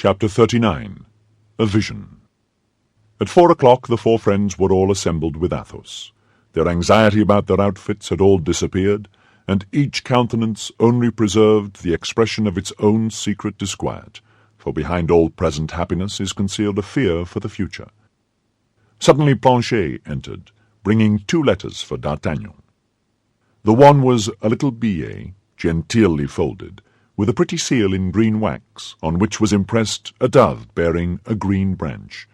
Chapter 39. A Vision. At 4 o'clock the four friends were all assembled with Athos. Their anxiety about their outfits had all disappeared, and each countenance only preserved the expression of its own secret disquiet, for behind all present happiness is concealed a fear for the future. Suddenly Planchet entered, bringing 2 letters for D'Artagnan. The one was a little billet, genteelly folded, with a pretty seal in green wax, on which was impressed a dove bearing a green branch.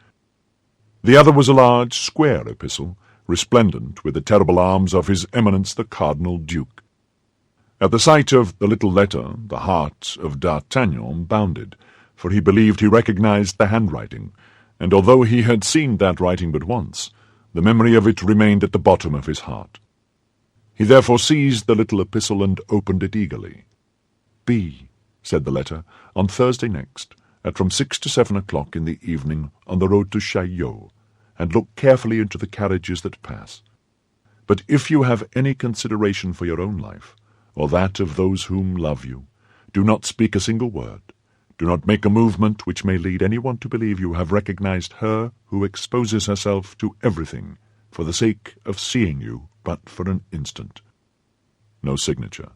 The other was a large square epistle, resplendent with the terrible arms of His Eminence the Cardinal Duke. At the sight of the little letter the heart of D'Artagnan bounded, for he believed he recognized the handwriting, and although he had seen that writing but once, the memory of it remained at the bottom of his heart. He therefore seized the little epistle and opened it eagerly. "B," said the letter, "on Thursday next, at from 6 to 7 o'clock in the evening on the road to Chaillot, and look carefully into the carriages that pass. But if you have any consideration for your own life, or that of those whom love you, do not speak a single word. Do not make a movement which may lead anyone to believe you have recognized her who exposes herself to everything for the sake of seeing you but for an instant. No signature."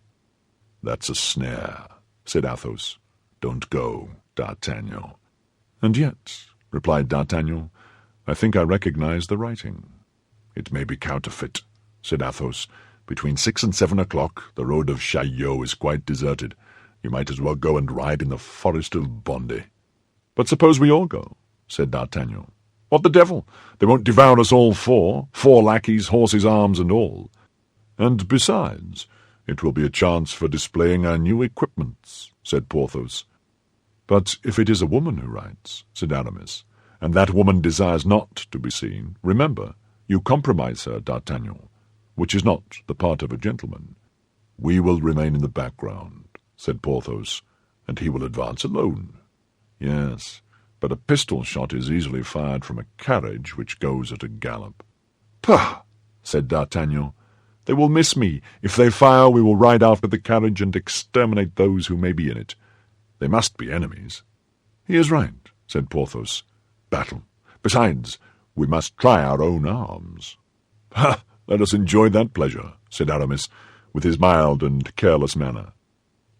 "That's a snare," said Athos. "Don't go, D'Artagnan." "And yet," replied D'Artagnan, "I think I recognize the writing." "It may be counterfeit," said Athos. "Between 6 and 7 o'clock the road of Chaillot is quite deserted. You might as well go and ride in the forest of Bondy." "But suppose we all go," said D'Artagnan. "What the devil? They won't devour us all four lackeys, horses, arms, and all. And besides, it will be a chance for displaying our new equipments," said Porthos. "But if it is a woman who writes," said Aramis, "and that woman desires not to be seen, remember, you compromise her, D'Artagnan, which is not the part of a gentleman." "We will remain in the background," said Porthos, "and he will advance alone." "Yes, but a pistol shot is easily fired from a carriage which goes at a gallop." "Pah!" said D'Artagnan. "They will miss me. If they fire, we will ride after the carriage and exterminate those who may be in it. They must be enemies." "He is right," said Porthos. "Battle. Besides, we must try our own arms." "Ha! Let us enjoy that pleasure," said Aramis, with his mild and careless manner.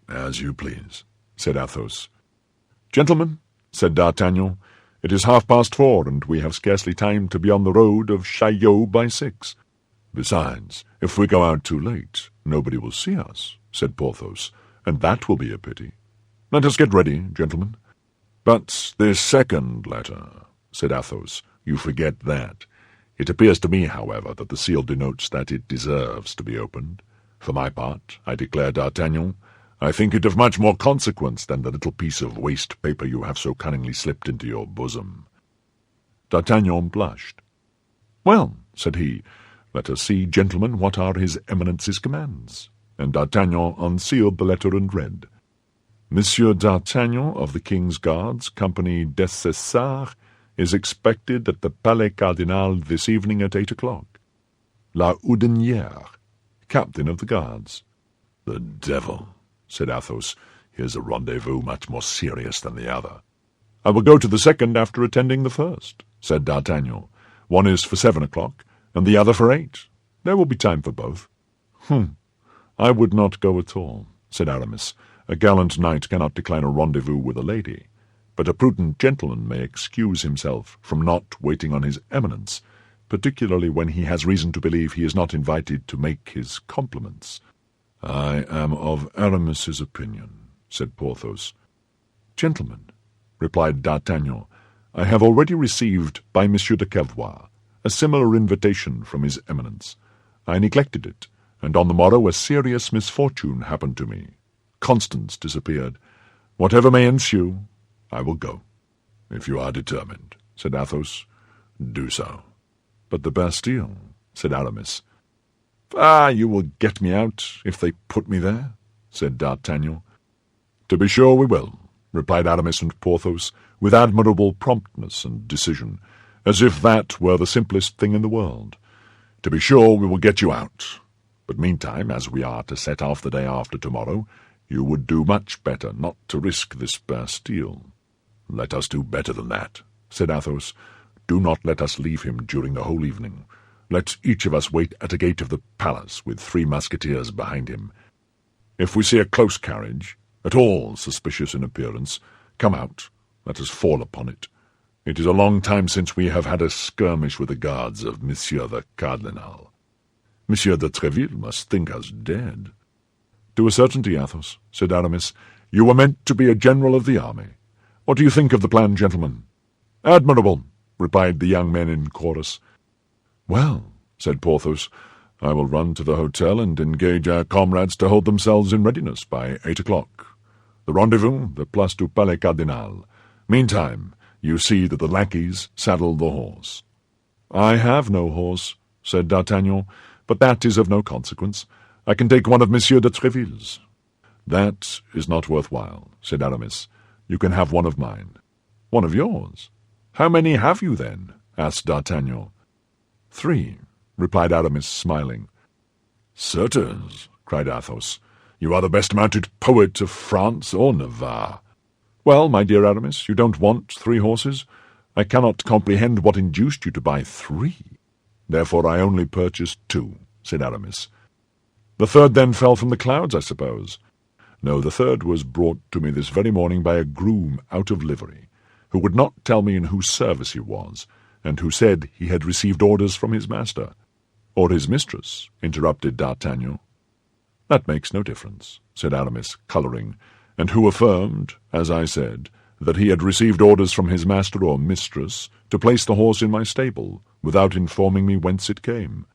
"As you please," said Athos. "Gentlemen," said D'Artagnan, "it is 4:30, and we have scarcely time to be on the road of Chaillot by 6. "Besides, if we go out too late, nobody will see us," said Porthos, "and that will be a pity. Let us get ready, gentlemen." "But this second letter," said Athos, "you forget that. It appears to me, however, that the seal denotes that it deserves to be opened. For my part, I declare, D'Artagnan, I think it of much more consequence than the little piece of waste paper you have so cunningly slipped into your bosom." D'Artagnan blushed. "Well," said he, "let us see, gentlemen, what are His Eminence's commands." And D'Artagnan unsealed the letter and read, "Monsieur D'Artagnan of the King's Guards, Company Dessessart, is expected at the Palais Cardinal this evening at 8 o'clock. La Houdinière, Captain of the Guards." "The devil!" said Athos. "Here's a rendezvous much more serious than the other." "I will go to the second after attending the first," said D'Artagnan. "One is for 7 o'clock, and the other for 8. There will be time for both." "I would not go at all," said Aramis. "A gallant knight cannot decline a rendezvous with a lady, but a prudent gentleman may excuse himself from not waiting on His Eminence, particularly when he has reason to believe he is not invited to make his compliments." "I am of Aramis's opinion," said Porthos. "Gentlemen," replied D'Artagnan, "I have already received by Monsieur de Cavois a similar invitation from His Eminence. I neglected it, and on the morrow a serious misfortune happened to me. Constance disappeared. Whatever may ensue, I will go." "If you are determined," said Athos, "do so." "But the Bastille," said Aramis. "You will get me out if they put me there," said D'Artagnan. "To be sure we will," replied Aramis and Porthos, with admirable promptness and decision, as if that were the simplest thing in the world. "To be sure we will get you out. But meantime, as we are to set off the day after tomorrow, you would do much better not to risk this Bastille." "Let us do better than that," said Athos. "Do not let us leave him during the whole evening. Let each of us wait at a gate of the palace with 3 musketeers behind him. If we see a close carriage, at all suspicious in appearance, come out, let us fall upon it. It is a long time since we have had a skirmish with the guards of Monsieur the Cardinal. Monsieur de Tréville must think us dead." "To a certainty, Athos," said Aramis. "You were meant to be a general of the army. What do you think of the plan, gentlemen?" "Admirable," replied the young men in chorus. "Well," said Porthos, "I will run to the hotel and engage our comrades to hold themselves in readiness by 8 o'clock. The rendezvous, the Place du Palais Cardinal. Meantime, you see that the lackeys saddle the horse." "I have no horse," said D'Artagnan, "but that is of no consequence. I can take one of Monsieur de Tréville's." "That is not worth while," said Aramis. "You can have one of mine." "One of yours? How many have you, then?" asked D'Artagnan. "3," replied Aramis, smiling. "Certes," cried Athos, "you are the best mounted poet of France or Navarre." "Well, my dear Aramis, you don't want 3 horses. I cannot comprehend what induced you to buy 3. "Therefore I only purchased 2, said Aramis. "The third then fell from the clouds, I suppose?" "No, the third was brought to me this very morning by a groom out of livery, who would not tell me in whose service he was, and who said he had received orders from his master." "Or his mistress," interrupted D'Artagnan. "That makes no difference," said Aramis, colouring, "and who affirmed, as I said, that he had received orders from his master or mistress to place the horse in my stable, without informing me whence it came."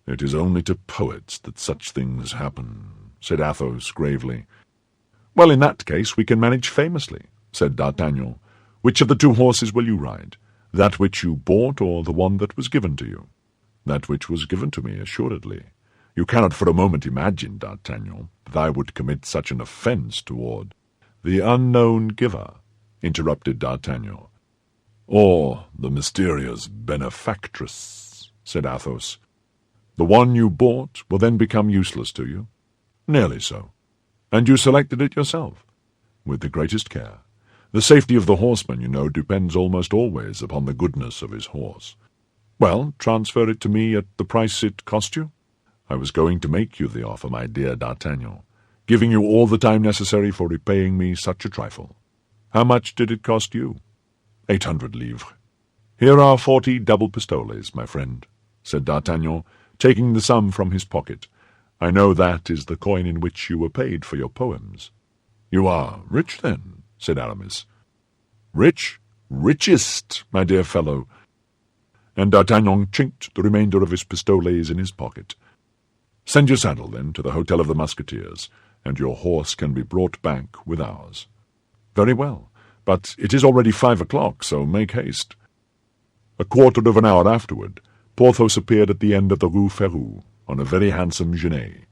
"It is only to poets that such things happen," said Athos gravely. "Well, in that case we can manage famously," said D'Artagnan. "Which of the 2 horses will you ride? That which you bought, or the one that was given to you?" "That which was given to me, assuredly. You cannot for a moment imagine, D'Artagnan, that I would commit such an offence toward—" "The unknown giver," interrupted D'Artagnan. "Or the mysterious benefactress," said Athos. "The one you bought will then become useless to you?" "Nearly so." "And you selected it yourself?" "With the greatest care. The safety of the horseman, you know, depends almost always upon the goodness of his horse." "Well, transfer it to me at the price it cost you." "I was going to make you the offer, my dear D'Artagnan, giving you all the time necessary for repaying me such a trifle." "How much did it cost you?" 800 livres. "Here are 40 double pistoles, my friend," said D'Artagnan, taking the sum from his pocket. "I know that is the coin in which you were paid for your poems." "You are rich, then?" said Aramis. "Rich? Richest, my dear fellow." And D'Artagnan chinked the remainder of his pistoles in his pocket. "Send your saddle, then, to the Hotel of the Musketeers, and your horse can be brought back with ours." "Very well, but it is already 5 o'clock, so make haste." A quarter of an hour afterward, Porthos appeared at the end of the Rue Férou, on a very handsome genet.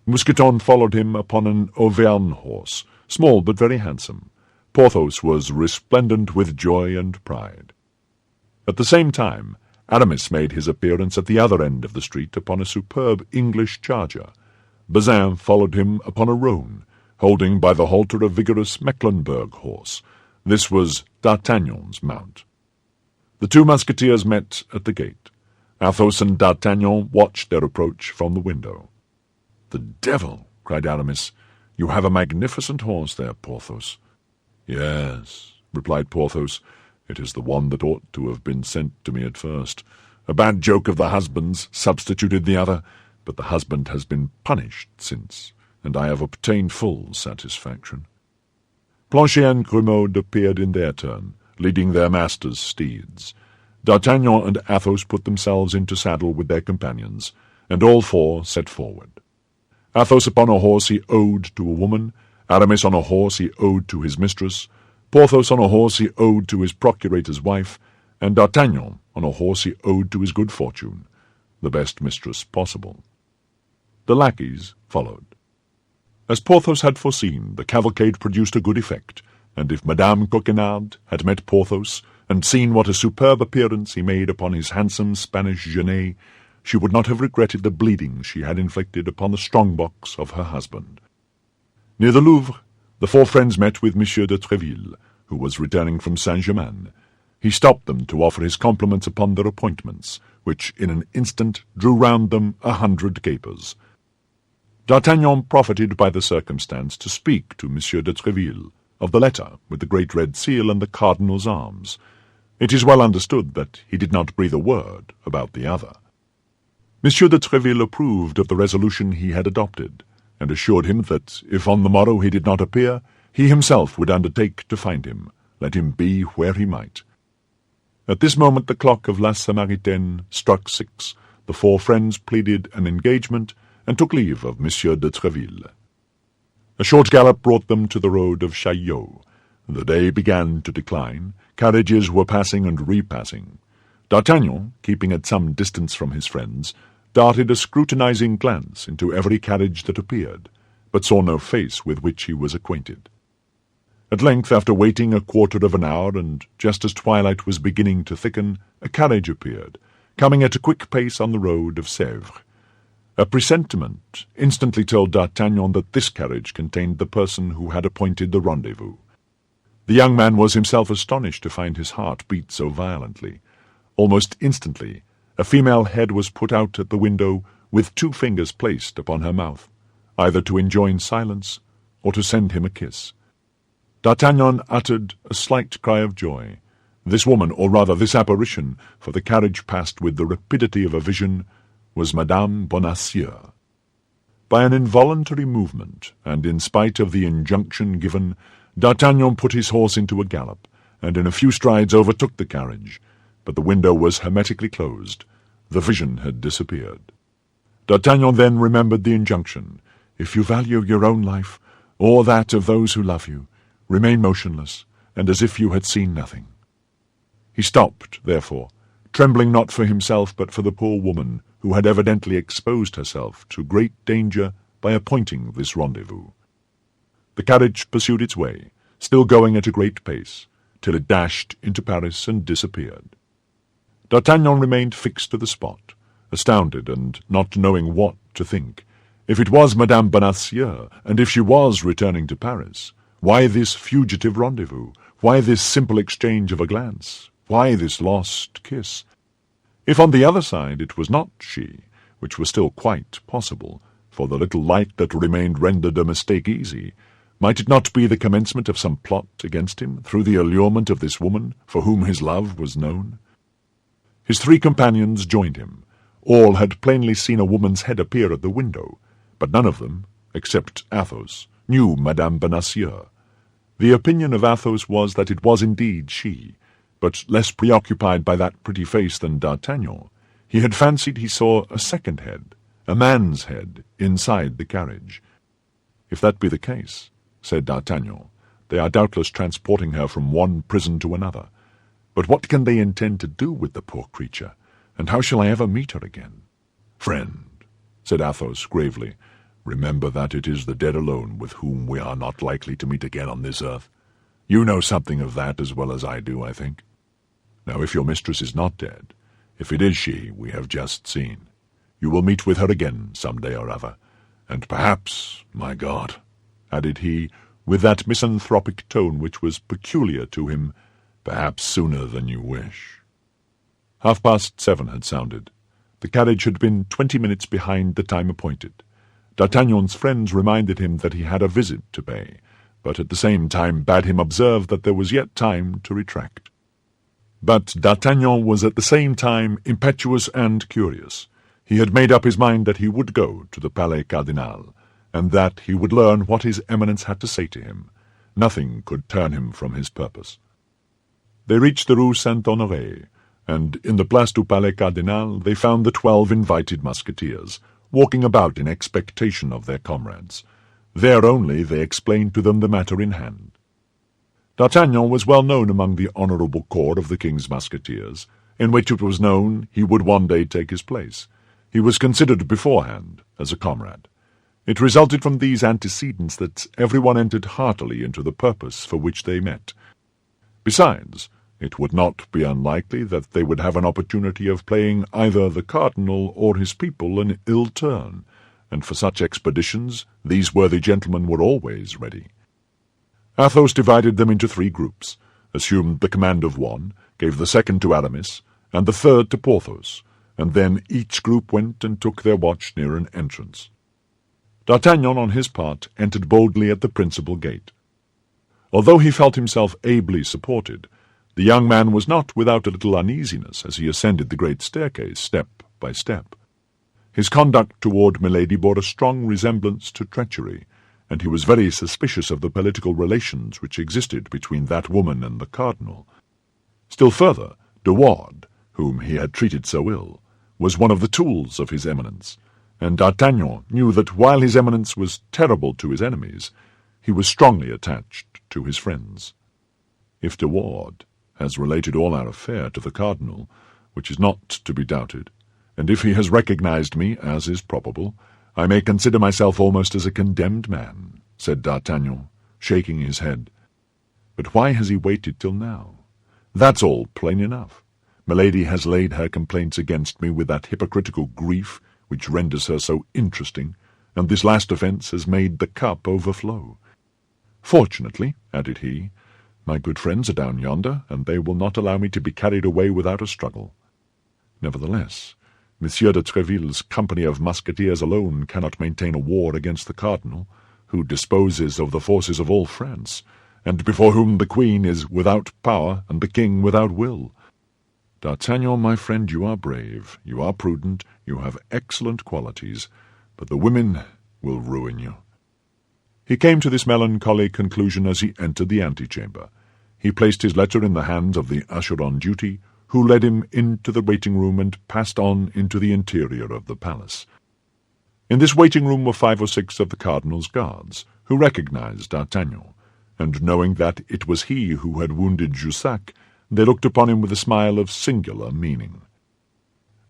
Mousqueton followed him upon an Auvergne horse, small but very handsome. Porthos was resplendent with joy and pride. At the same time, Aramis made his appearance at the other end of the street upon a superb English charger. Bazin followed him upon a roan, holding by the halter a vigorous Mecklenburg horse. This was D'Artagnan's mount. The 2 musketeers met at the gate. Athos and D'Artagnan watched their approach from the window. "The devil!" cried Aramis. "You have a magnificent horse there, Porthos." "Yes," replied Porthos. "It is the one that ought to have been sent to me at first. A bad joke of the husband's substituted the other, but the husband has been punished since, and I have obtained full satisfaction." Planchet and Grimaud appeared in their turn, leading their master's steeds. D'Artagnan and Athos put themselves into saddle with their companions, and all 4 set forward. Athos upon a horse he owed to a woman, Aramis on a horse he owed to his mistress, Porthos on a horse he owed to his procurator's wife, and D'Artagnan on a horse he owed to his good fortune, the best mistress possible. The lackeys followed. As Porthos had foreseen, the cavalcade produced a good effect, and if Madame Coquenard had met Porthos, and seen what a superb appearance he made upon his handsome Spanish genet, she would not have regretted the bleeding she had inflicted upon the strong-box of her husband. Near the Louvre, the 4 friends met with Monsieur de Tréville, who was returning from Saint-Germain. He stopped them to offer his compliments upon their appointments, which in an instant drew round them 100 gapers. D'Artagnan profited by the circumstance to speak to Monsieur de Tréville of the letter with the great red seal and the cardinal's arms. It is well understood that he did not breathe a word about the other. Monsieur de Tréville approved of the resolution he had adopted, and assured him that if on the morrow he did not appear, he himself would undertake to find him, let him be where he might. At this moment the clock of La Samaritaine struck 6. The four friends pleaded an engagement, and took leave of Monsieur de Tréville. A short gallop brought them to the road of Chaillot. The day began to decline. Carriages were passing and repassing. D'Artagnan, keeping at some distance from his friends, darted a scrutinizing glance into every carriage that appeared, but saw no face with which he was acquainted. At length, after waiting a quarter of an hour, and just as twilight was beginning to thicken, a carriage appeared, coming at a quick pace on the road of Sèvres. A presentiment instantly told D'Artagnan that this carriage contained the person who had appointed the rendezvous. The young man was himself astonished to find his heart beat so violently. Almost instantly, a female head was put out at the window with 2 fingers placed upon her mouth, either to enjoin silence or to send him a kiss. D'Artagnan uttered a slight cry of joy. This woman, or rather this apparition, for the carriage passed with the rapidity of a vision, was Madame Bonacieux. By an involuntary movement, and in spite of the injunction given, D'Artagnan put his horse into a gallop, and in a few strides overtook the carriage, but the window was hermetically closed. The vision had disappeared. D'Artagnan then remembered the injunction, "If you value your own life, or that of those who love you, remain motionless, and as if you had seen nothing." He stopped, therefore, trembling not for himself but for the poor woman who had evidently exposed herself to great danger by appointing this rendezvous. The carriage pursued its way, still going at a great pace, till it dashed into Paris and disappeared. D'Artagnan remained fixed to the spot, astounded and not knowing what to think. If it was Madame Bonacieux, and if she was returning to Paris, why this fugitive rendezvous? Why this simple exchange of a glance? Why this lost kiss? If on the other side it was not she, which was still quite possible, for the little light that remained rendered a mistake easy, might it not be the commencement of some plot against him, through the allurement of this woman, for whom his love was known? His 3 companions joined him. All had plainly seen a woman's head appear at the window, but none of them, except Athos, knew Madame Bonacieux. The opinion of Athos was that it was indeed she, but less preoccupied by that pretty face than D'Artagnan. He had fancied he saw a second head, a man's head, inside the carriage. "If that be the case," said D'Artagnan, "they are doubtless transporting her from one prison to another. But what can they intend to do with the poor creature, and how shall I ever meet her again?" "Friend," said Athos gravely, "remember that it is the dead alone with whom we are not likely to meet again on this earth. You know something of that as well as I do, I think. Now, if your mistress is not dead, if it is she we have just seen, you will meet with her again some day or other, and perhaps, my God," added he, with that misanthropic tone which was peculiar to him, "perhaps sooner than you wish." 7:30 had sounded. The carriage had been 20 minutes behind the time appointed. D'Artagnan's friends reminded him that he had a visit to pay, but at the same time bade him observe that there was yet time to retract. But D'Artagnan was at the same time impetuous and curious. He had made up his mind that he would go to the Palais Cardinal, and that he would learn what his Eminence had to say to him. Nothing could turn him from his purpose. They reached the Rue Saint-Honoré, and in the Place du Palais Cardinal they found the 12 invited musketeers, walking about in expectation of their comrades. There only they explained to them the matter in hand. D'Artagnan was well known among the honourable corps of the king's musketeers, in which it was known he would one day take his place. He was considered beforehand as a comrade. It resulted from these antecedents that everyone entered heartily into the purpose for which they met. Besides, it would not be unlikely that they would have an opportunity of playing either the cardinal or his people an ill turn, and for such expeditions these worthy gentlemen were always ready. Athos divided them into 3 groups, assumed the command of one, gave the second to Aramis, and the third to Porthos, and then each group went and took their watch near an entrance. D'Artagnan, on his part, entered boldly at the principal gate. Although he felt himself ably supported, the young man was not without a little uneasiness as he ascended the great staircase step by step. His conduct toward Milady bore a strong resemblance to treachery, and he was very suspicious of the political relations which existed between that woman and the cardinal. Still further, De Wardes, whom he had treated so ill, was one of the tools of his Eminence, and D'Artagnan knew that while his Eminence was terrible to his enemies, he was strongly attached to his friends. If De Wardes has related all our affair to the cardinal, which is not to be doubted, and if he has recognized me, as is probable, I may consider myself almost as a condemned man, said D'Artagnan, shaking his head. But why has he waited till now? That's all plain enough. Milady has laid her complaints against me with that hypocritical grief which renders her so interesting, and this last offence has made the cup overflow. Fortunately, added he, my good friends are down yonder, and they will not allow me to be carried away without a struggle. Nevertheless, Monsieur de Tréville's company of musketeers alone cannot maintain a war against the cardinal, who disposes of the forces of all France, and before whom the queen is without power and the king without will. D'Artagnan, my friend, you are brave, you are prudent, you have excellent qualities, but the women will ruin you. He came to this melancholy conclusion as he entered the antechamber. He placed his letter in the hands of the usher on duty, who led him into the waiting-room and passed on into the interior of the palace. In this waiting-room were 5 or 6 of the cardinal's guards, who recognized D'Artagnan, and knowing that it was he who had wounded Jussac, they looked upon him with a smile of singular meaning.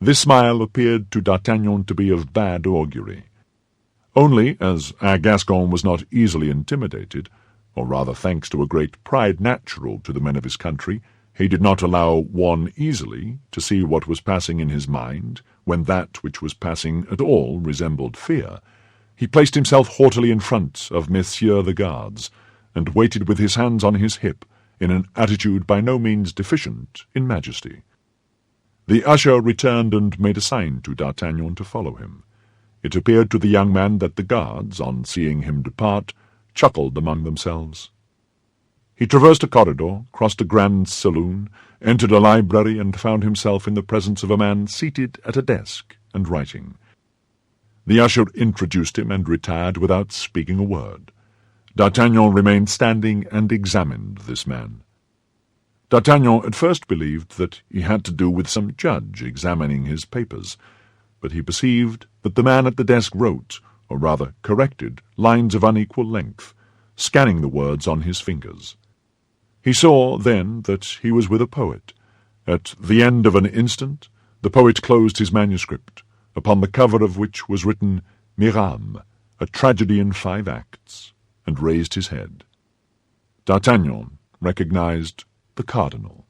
This smile appeared to D'Artagnan to be of bad augury. Only, as our Gascon was not easily intimidated, or rather thanks to a great pride natural to the men of his country, he did not allow one easily to see what was passing in his mind, when that which was passing at all resembled fear. He placed himself haughtily in front of Messieurs the Guards, and waited with his hands on his hip, in an attitude by no means deficient in majesty. The usher returned and made a sign to D'Artagnan to follow him. It appeared to the young man that the guards, on seeing him depart, chuckled among themselves. He traversed a corridor, crossed a grand saloon, entered a library, and found himself in the presence of a man seated at a desk and writing. The usher introduced him and retired without speaking a word. D'Artagnan remained standing and examined this man. D'Artagnan at first believed that he had to do with some judge examining his papers, but he perceived that the man at the desk wrote, or rather corrected, lines of unequal length, scanning the words on his fingers. He saw, then, that he was with a poet. At the end of an instant, the poet closed his manuscript, upon the cover of which was written Mirame, a tragedy in 5 acts, and raised his head. D'Artagnan recognized the cardinal.